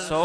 100